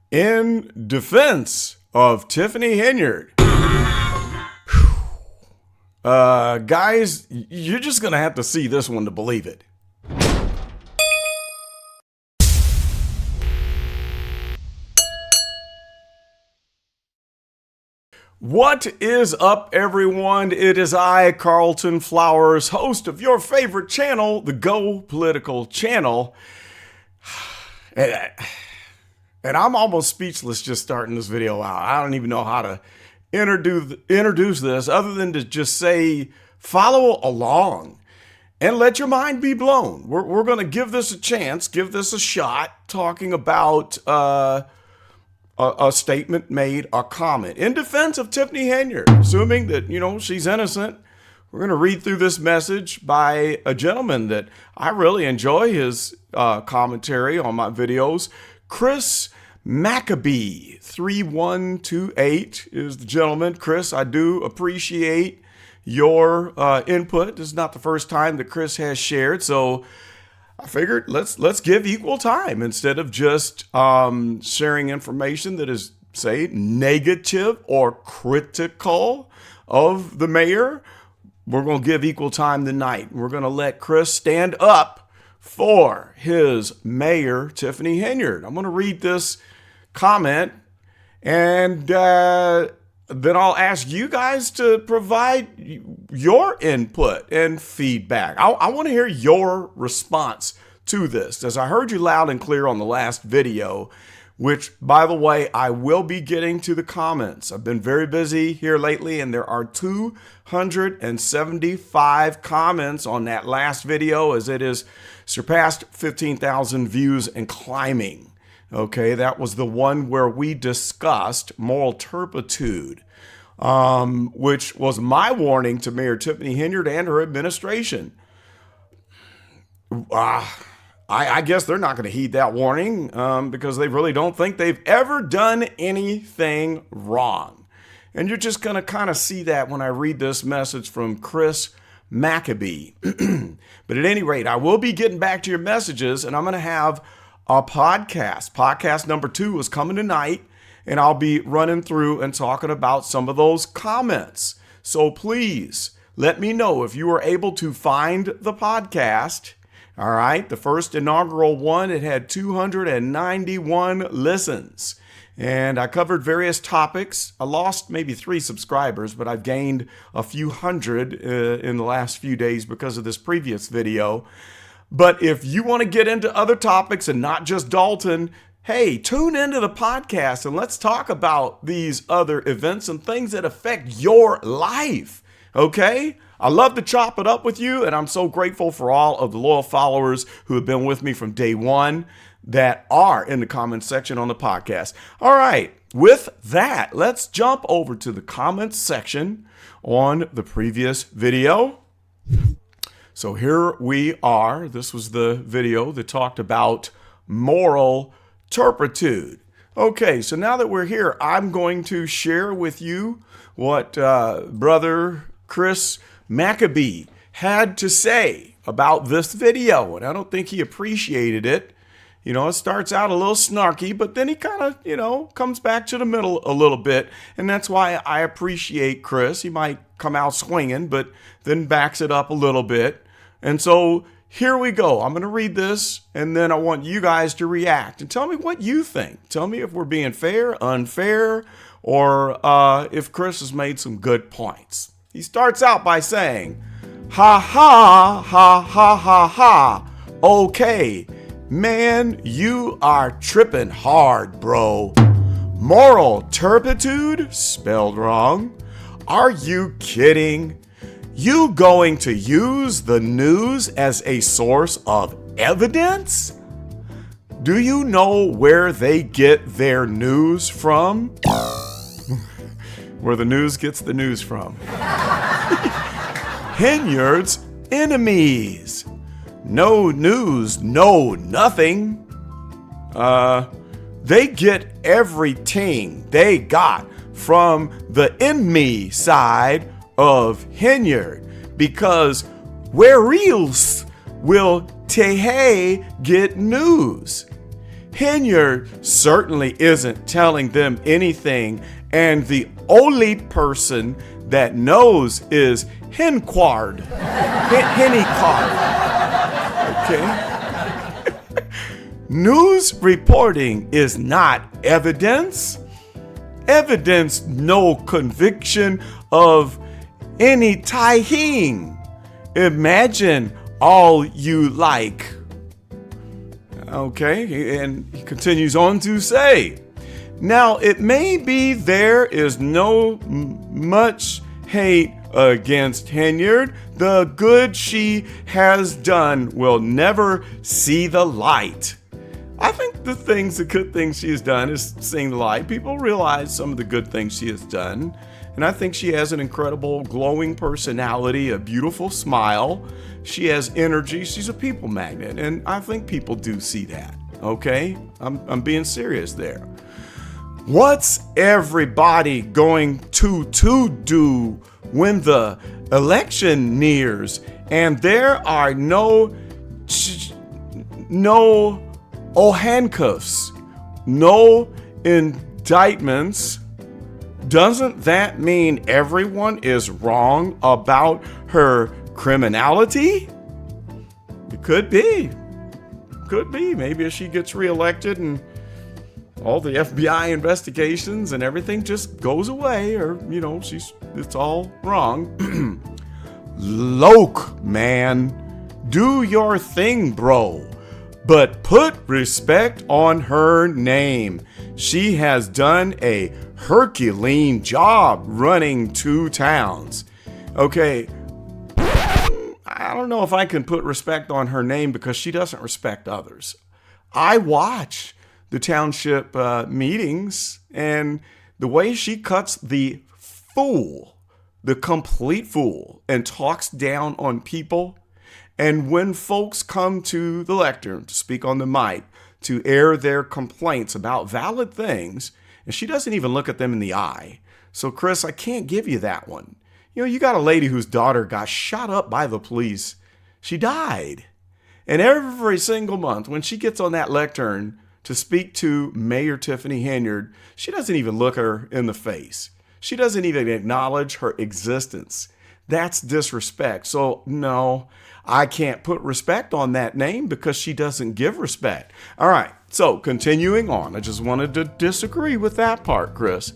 In defense of Tiffany Henyard, guys, you're just going to have to see this one to believe it. What is up, everyone? It is I, Carlton Flowers, host of your favorite channel, the Go Political channel. And I'm almost speechless just starting this video out. I don't even know how to introduce this other than to just say, follow along and let your mind be blown. We're going to give this a chance, give this a shot, talking about a statement made, a comment in defense of Tiffany Henyard, assuming that, she's innocent. We're going to read through this message by a gentleman that I really enjoy his commentary on my videos. Chris Maccabee 3128 is the gentleman. Chris, I do appreciate your input. This is not the first time that Chris has shared, so I figured let's give equal time instead of just sharing information that is, say, negative or critical of the mayor. We're going to give equal time tonight. We're going to let Chris stand up for his mayor, Tiffany Henyard. I'm going to read this comment, and then I'll ask you guys to provide your input and feedback. I want to hear your response to this, as I heard you loud and clear on the last video, which, by the way, I will be getting to the comments. I've been very busy here lately, and there are 275 comments on that last video, as it has surpassed 15,000 views and climbing. Okay, that was the one where we discussed moral turpitude, which was my warning to Mayor Tiffany Henyard and her administration. I guess they're not going to heed that warning because they really don't think they've ever done anything wrong. And you're just going to kind of see that when I read this message from Chris Maccabee. But at any rate, I will be getting back to your messages, and I'm going to have a podcast. Podcast number 2 is coming tonight, and I'll be running through and talking about some of those comments. So please let me know if you were able to find the podcast. All right, the first inaugural one, it had 291 listens, and I covered various topics. I lost maybe 3 subscribers, but I've gained a few hundred in the last few days because of this previous video. But if you want to get into other topics and not just Dalton, hey, tune into the podcast and let's talk about these other events and things that affect your life, okay? I love to chop it up with you, and I'm so grateful for all of the loyal followers who have been with me from day one that are in the comments section on the podcast. All right, with that, let's jump over to the comments section on the previous video. So here we are. This was the video that talked about moral turpitude. Okay, so now that we're here, I'm going to share with you what Brother Chris Maccabee had to say about this video, and I don't think he appreciated it. It starts out a little snarky, but then he kind of, comes back to the middle a little bit, and that's why I appreciate Chris. He might come out swinging, but then backs it up a little bit. And so here we go. I'm going to read this, and then I want you guys to react and tell me what you think. Tell me if we're being fair, unfair, or if Chris has made some good points. He starts out by saying, ha ha, ha ha ha ha. Okay, man, you are tripping hard, bro. Moral turpitude? Spelled wrong. Are you kidding? You going to use the news as a source of evidence? Do you know where they get their news from? Where the news gets the news from. Henyard's enemies. No news, no nothing. They get everything they got from the enemy side of Henyard, because where else will Tehe get news? Henyard certainly isn't telling them anything, and the only person that knows is Henyard. Okay? News reporting is not evidence. Evidence no conviction of any tying. Imagine all you like. Okay, and he continues on to say, now it may be there is no much hate against Henyard. The good she has done will never see the light. I think the good things she has done is seeing the light. People realize some of the good things she has done. And I think she has an incredible glowing personality, a beautiful smile. She has energy. She's a people magnet. And I think people do see that. Okay? I'm being serious there. What's everybody going to do when the election nears and there are no handcuffs, no indictments? Doesn't that mean everyone is wrong about her criminality? It could be. Could be. Maybe if she gets reelected and all the FBI investigations and everything just goes away, or, it's all wrong. Loke, man, do your thing, bro. But put respect on her name. She has done a Herculean job running 2 towns. Okay, I don't know if I can put respect on her name because she doesn't respect others. I watch the township meetings, and the way she cuts the complete fool, and talks down on people. And when folks come to the lectern to speak on the mic, to air their complaints about valid things, and she doesn't even look at them in the eye. So, Chris, I can't give you that one. You got a lady whose daughter got shot up by the police. She died. And every single month when she gets on that lectern to speak to Mayor Tiffany Henyard, she doesn't even look her in the face. She doesn't even acknowledge her existence. That's disrespect. So, no, I can't put respect on that name because she doesn't give respect. All right, so continuing on. I just wanted to disagree with that part, Chris.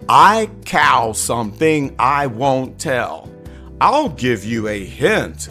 I cow something I won't tell. I'll give you a hint.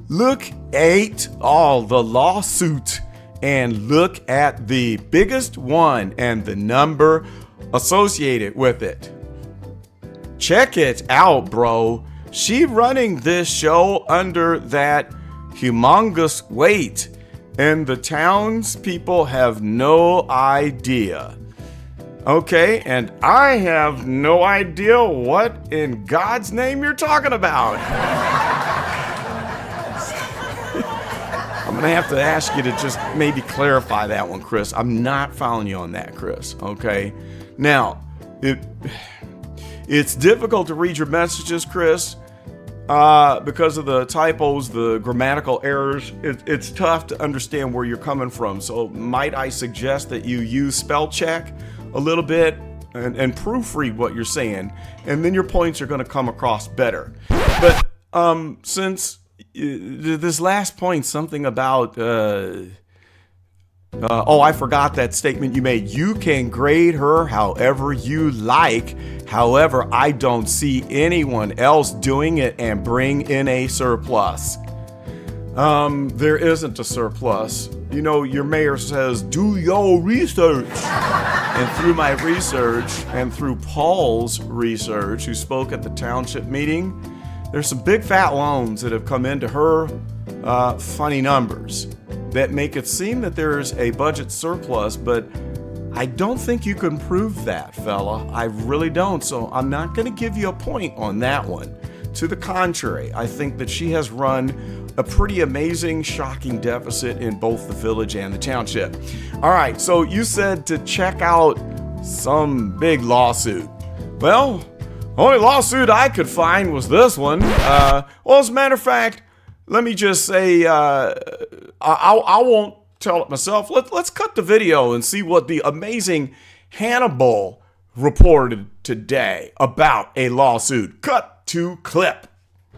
Look at all the lawsuit and look at the biggest one and the number associated with it. Check it out, bro. She running this show under that humongous weight, and the townspeople have no idea. Okay, and I have no idea what in God's name you're talking about. I'm going to have to ask you to just maybe clarify that one, Chris. I'm not following you on that, Chris. Okay? Now, it's difficult to read your messages, Chris, because of the typos, the grammatical errors. It's tough to understand where you're coming from. So might I suggest that you use spell check a little bit and proofread what you're saying, and then your points are going to come across better. But since this last point, something about I forgot that statement you made. You can grade her however you like. However, I don't see anyone else doing it and bring in a surplus. There isn't a surplus. Your mayor says, do your research. And through my research and through Paul's research, who spoke at the township meeting, there's some big fat loans that have come into her funny numbers that make it seem that there's a budget surplus, but I don't think you can prove that, fella. I really don't. So I'm not going to give you a point on that one. To the contrary, I think that she has run a pretty amazing, shocking deficit in both the village and the township. All right, so you said to check out some big lawsuit. Well, only lawsuit I could find was this one. Well, as a matter of fact, let me just say, I won't tell it myself. Let's cut the video and see what the amazing Hannibal reported today about a lawsuit. Cut to clip.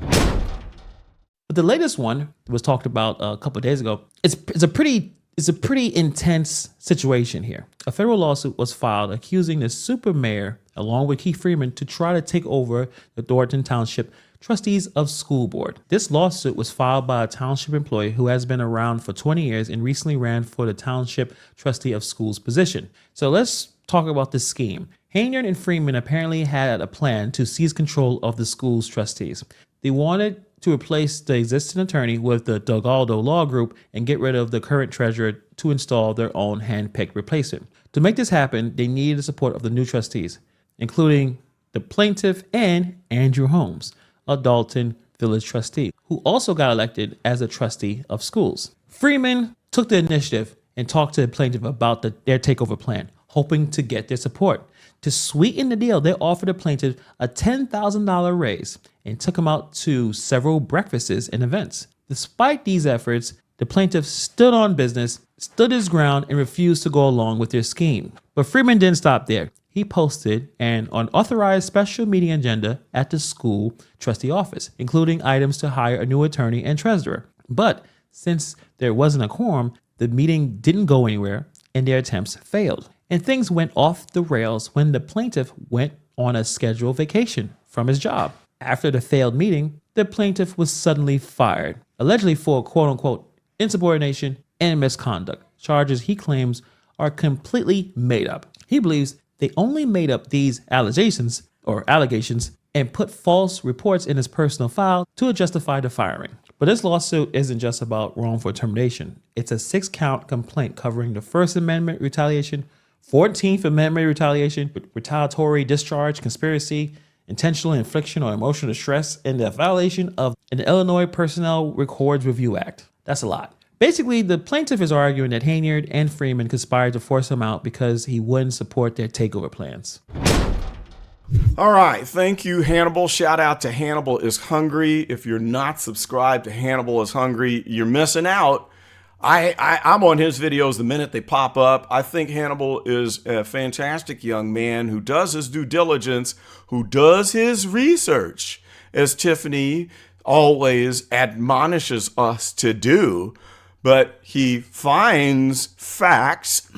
But the latest one was talked about a couple of days ago. It's a pretty intense situation here. A federal lawsuit was filed accusing the super mayor, along with Keith Freeman, to try to take over the Thornton Township Trustees of School Board. This lawsuit was filed by a township employee who has been around for 20 years and recently ran for the Township Trustee of Schools position. So let's talk about this scheme. Henyard and Freeman apparently had a plan to seize control of the school's trustees. They wanted to replace the existing attorney with the Dogaldo Law Group and get rid of the current treasurer to install their own hand-picked replacement. To make this happen, they needed the support of the new trustees, including the plaintiff and Andrew Holmes, a Dalton village trustee, who also got elected as a trustee of schools. Freeman took the initiative and talked to the plaintiff about their takeover plan, hoping to get their support. To sweeten the deal, they offered the plaintiff a $10,000 raise and took him out to several breakfasts and events. Despite these efforts, the plaintiff stood on business, stood his ground, and refused to go along with their scheme. But Freeman didn't stop there. He posted an unauthorized special meeting agenda at the school trustee office, including items to hire a new attorney and treasurer. But since there wasn't a quorum, the meeting didn't go anywhere and their attempts failed. And things went off the rails when the plaintiff went on a scheduled vacation from his job. After the failed meeting, the plaintiff was suddenly fired, allegedly for quote-unquote insubordination and misconduct, charges he claims are completely made up. He believes they only made up these allegations and put false reports in his personal file to justify the firing. But this lawsuit isn't just about wrongful termination. It's a 6-count complaint covering the First Amendment retaliation, 14th Amendment retaliation, retaliatory discharge, conspiracy, intentional infliction or emotional distress, and the violation of an Illinois Personnel Records Review Act. That's a lot. Basically, the plaintiff is arguing that Henyard and Freeman conspired to force him out because he wouldn't support their takeover plans. All right. Thank you, Hannibal. Shout out to Hannibal is Hungry. If you're not subscribed to Hannibal is Hungry, you're missing out. I'm on his videos the minute they pop up. I think Hannibal is a fantastic young man who does his due diligence, who does his research, as Tiffany always admonishes us to do. But he finds facts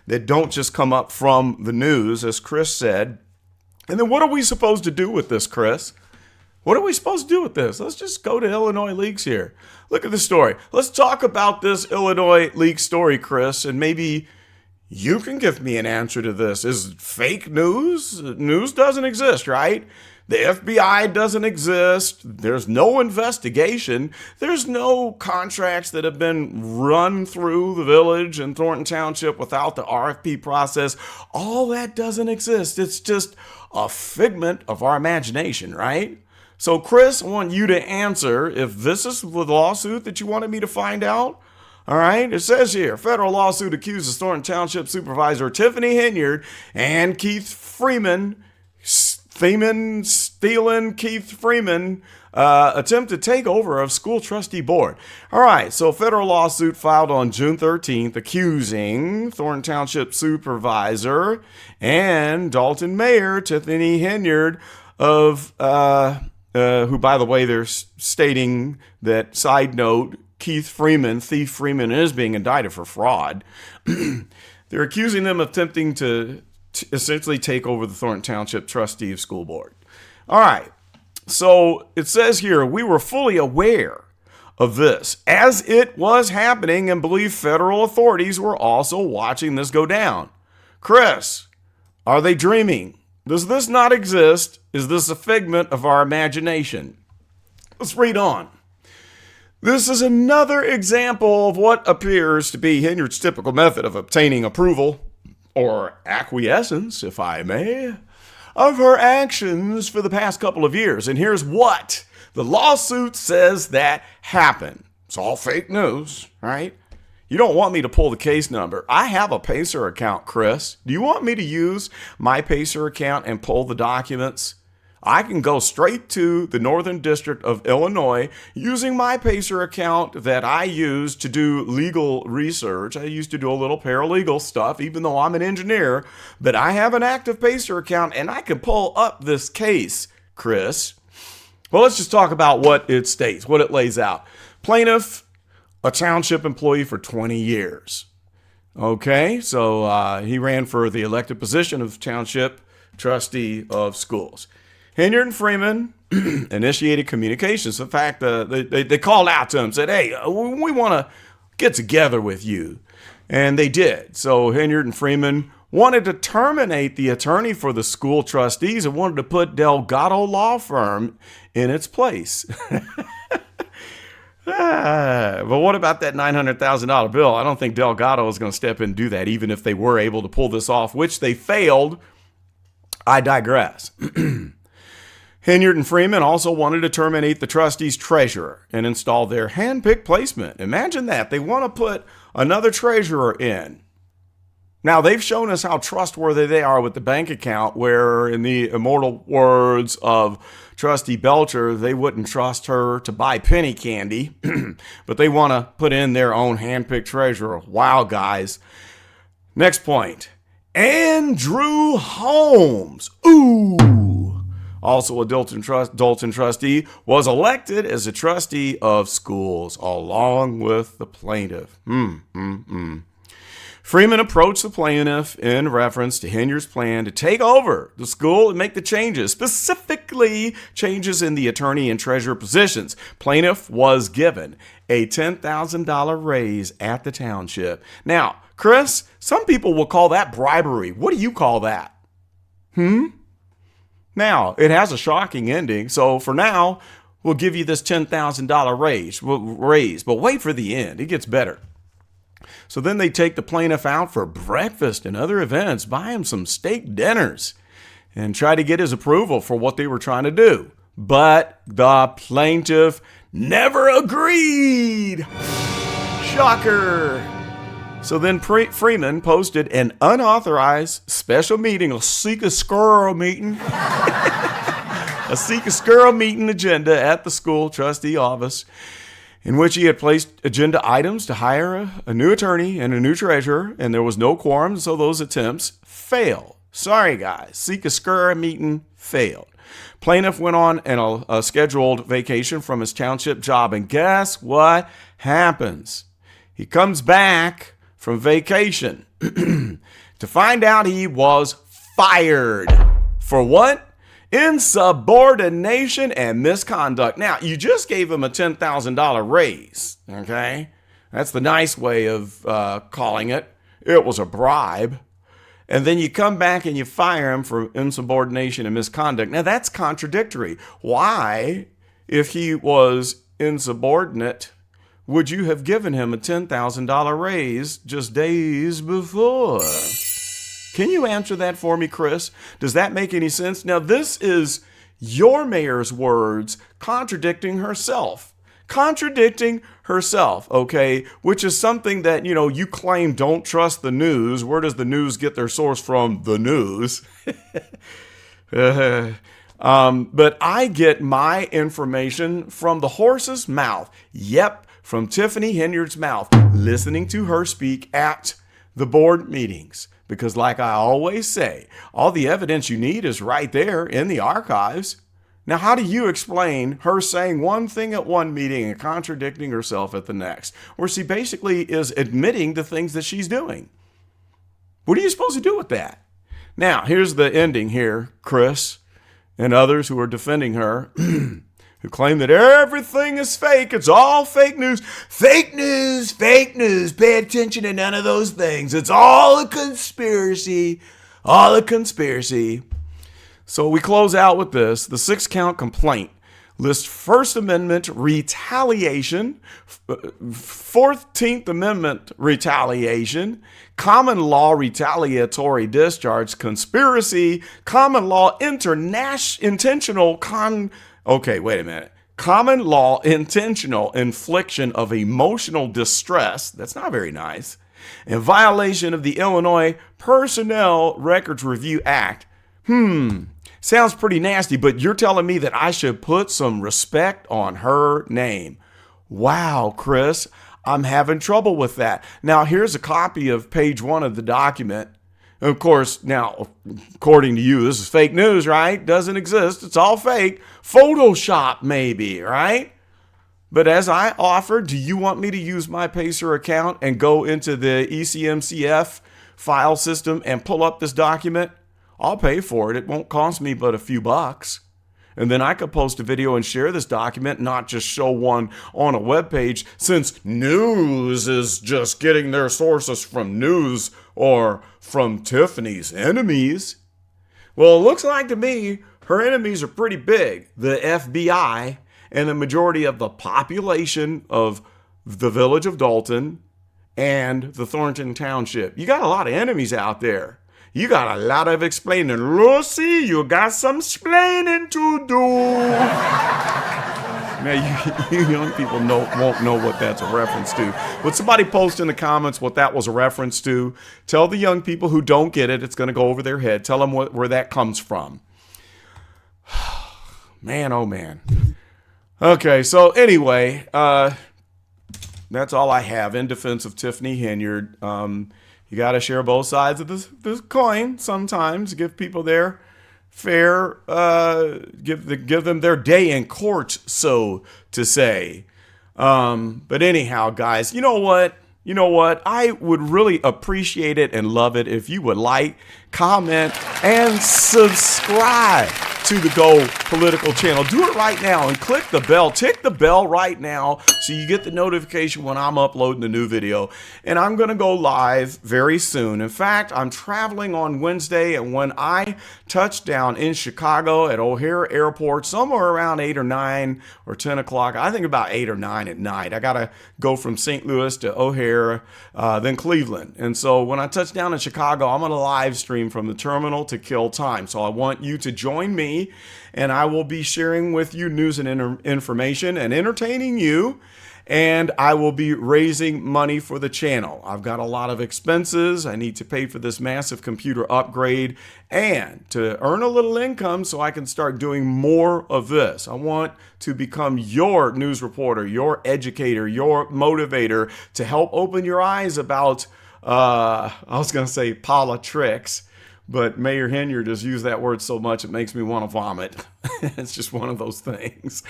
that don't just come up from the news, as Chris said. And then what are we supposed to do with this, Chris? What are we supposed to do with this? Let's just go to Illinois Leaks here. Look at the story. Let's talk about this Illinois Leaks story, Chris, and maybe you can give me an answer to this. Is it fake news? News doesn't exist, right? The FBI doesn't exist. There's no investigation. There's no contracts that have been run through the village and Thornton Township without the RFP process. All that doesn't exist. It's just a figment of our imagination, right? So, Chris, I want you to answer if this is the lawsuit that you wanted me to find out. All right, it says here, federal lawsuit accuses Thornton Township Supervisor Tiffany Henyard and Keith Freeman, Keith Freeman, attempt to take over of school trustee board. All right, so federal lawsuit filed on June 13th accusing Thornton Township Supervisor and Dalton Mayor Tiffany Henyard of, who, by the way, they're stating that, side note, Thief Freeman is being indicted for fraud. They're accusing them of attempting to essentially take over the Thornton Township Trustee of School Board. All right. So it says here, we were fully aware of this as it was happening and believe federal authorities were also watching this go down. Chris, are they dreaming? Does this not exist? Is this a figment of our imagination? Let's read on. This is another example of what appears to be Henyard's typical method of obtaining approval, or acquiescence, if I may, of her actions for the past couple of years. And here's what the lawsuit says that happened. It's all fake news, right? You don't want me to pull the case number. I have a Pacer account, Chris. Do you want me to use my Pacer account and pull the documents? I can go straight to the Northern District of Illinois using my Pacer account that I use to do legal research. I used to do a little paralegal stuff, even though I'm an engineer, but I have an active Pacer account and I can pull up this case, Chris. Well, let's just talk about what it states, what it lays out. Plaintiff, a township employee for 20 years. Okay, so he ran for the elected position of township trustee of schools. Henyard and Freeman initiated communications. In fact, they called out to him, said, hey, we want to get together with you. And they did. So Henyard and Freeman wanted to terminate the attorney for the school trustees and wanted to put Delgado Law Firm in its place. But what about that $900,000 bill? I don't think Delgado is going to step in and do that, even if they were able to pull this off, which they failed. I digress. Henyard and Freeman also wanted to terminate the trustees' treasurer and install their hand-picked placement. Imagine that. They want to put another treasurer in. Now, they've shown us how trustworthy they are with the bank account, where in the immortal words of Trustee Belcher, they wouldn't trust her to buy penny candy, but they want to put in their own hand-picked treasurer. Wow, guys. Next point. Andrew Holmes. Ooh. Also a Dalton trustee, was elected as a trustee of schools along with the plaintiff. Freeman approached the plaintiff in reference to Henyard's plan to take over the school and make the changes, specifically changes in the attorney and treasurer positions. Plaintiff was given a $10,000 raise at the township. Now, Chris, some people will call that bribery. What do you call that? Now, it has a shocking ending, so for now, we'll give you this $10,000 raise, but wait for the end. It gets better. So then they take the plaintiff out for breakfast and other events, buy him some steak dinners, and try to get his approval for what they were trying to do. But the plaintiff never agreed. Shocker. So then Freeman posted an unauthorized special meeting, a seek-a-squirrel meeting, a seek-a-squirrel meeting agenda at the school trustee office, in which he had placed agenda items to hire a new attorney and a new treasurer, and there was no quorum, so those attempts failed. Sorry, guys. Seek-a-squirrel meeting failed. Plaintiff went on a scheduled vacation from his township job, and guess what happens? He comes back from vacation to find out he was fired. For what? Insubordination and misconduct. Now, you just gave him a $10,000 raise, okay? That's the nice way of calling it. It was a bribe. And then you come back and you fire him for insubordination and misconduct. Now, that's contradictory. Why, if he was insubordinate, would you have given him a $10,000 raise just days before? Can you answer that for me, Chris? Does that make any sense? Now, this is your mayor's words contradicting herself. Contradicting herself, okay? Which is something that, you claim don't trust the news. Where does the news get their source from? The news. But I get my information from the horse's mouth. Yep, from Tiffany Henyard's mouth, listening to her speak at the board meetings. Because like I always say, all the evidence you need is right there in the archives. Now, how do you explain her saying one thing at one meeting and contradicting herself at the next? Where she basically is admitting the things that she's doing. What are you supposed to do with that? Now, here's the ending here, Chris and others who are defending her, who claim that everything is fake. It's all fake news. Fake news, fake news. Pay attention to none of those things. It's all a conspiracy. All a conspiracy. So we close out with this. The 6-count complaint lists First Amendment retaliation, 14th Amendment retaliation, common law retaliatory discharge, conspiracy, common law intentional common law intentional infliction of emotional distress. That's not very nice. In violation of the Illinois Personnel Records Review Act. Sounds pretty nasty, but you're telling me that I should put some respect on her name. Wow, Chris, I'm having trouble with that. Now, here's a copy of page 1 of the document. Of course, now, according to you, this is fake news, right? Doesn't exist. It's all fake. Photoshop, maybe, right? But as I offered, do you want me to use my Pacer account and go into the ECMCF file system and pull up this document? I'll pay for it. It won't cost me but a few bucks. And then I could post a video and share this document, not just show one on a web page, since news is just getting their sources from news or from Tiffany's enemies. Well, it looks like to me her enemies are pretty big. The FBI and the majority of the population of the village of Dalton and the Thornton Township. You got a lot of enemies out there. You got a lot of explaining. Lucy, you got some explaining to do. Now, you young people won't know what that's a reference to. Would somebody post in the comments what that was a reference to? Tell the young people who don't get it, it's going to go over their head. Tell them where that comes from. Man, oh man. Okay, so anyway, that's all I have in defense of Tiffany Henyard. You got to share both sides of this coin sometimes. Give people their fair, give them their day in court, so to say. But anyhow, guys, you know what? I would really appreciate it and love it if you would like, comment, and subscribe to the Go Political channel. Do it right now and click the bell. Tick the bell right now so you get the notification when I'm uploading the new video. And I'm going to go live very soon. In fact, I'm traveling on Wednesday, and when I touch down in Chicago at O'Hare Airport, somewhere around 8 or 9 or 10 o'clock, I think about 8 or 9 at night. I got to go from St. Louis to O'Hare, then Cleveland. And so when I touch down in Chicago, I'm going to live stream from the terminal to kill time. So I want you to join me, and I will be sharing with you news and information and entertaining you, and I will be raising money for the channel. I've got a lot of expenses. I need to pay for this massive computer upgrade and to earn a little income so I can start doing more of this. I want to become your news reporter, your educator, your motivator to help open your eyes about, I was going to say politics, but Mayor Henyard has used that word so much it makes me want to vomit. It's just one of those things.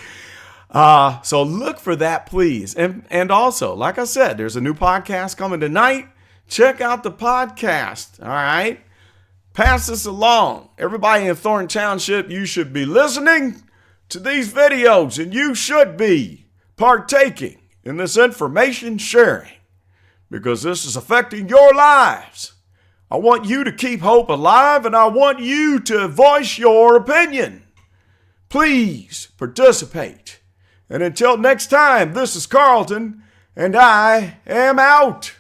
So look for that, please. And also, like I said, there's a new podcast coming tonight. Check out the podcast, all right? Pass this along. Everybody in Thornton Township, you should be listening to these videos, and you should be partaking in this information sharing because this is affecting your lives. I want you to keep hope alive, and I want you to voice your opinion. Please participate. And until next time, this is Carlton, and I am out.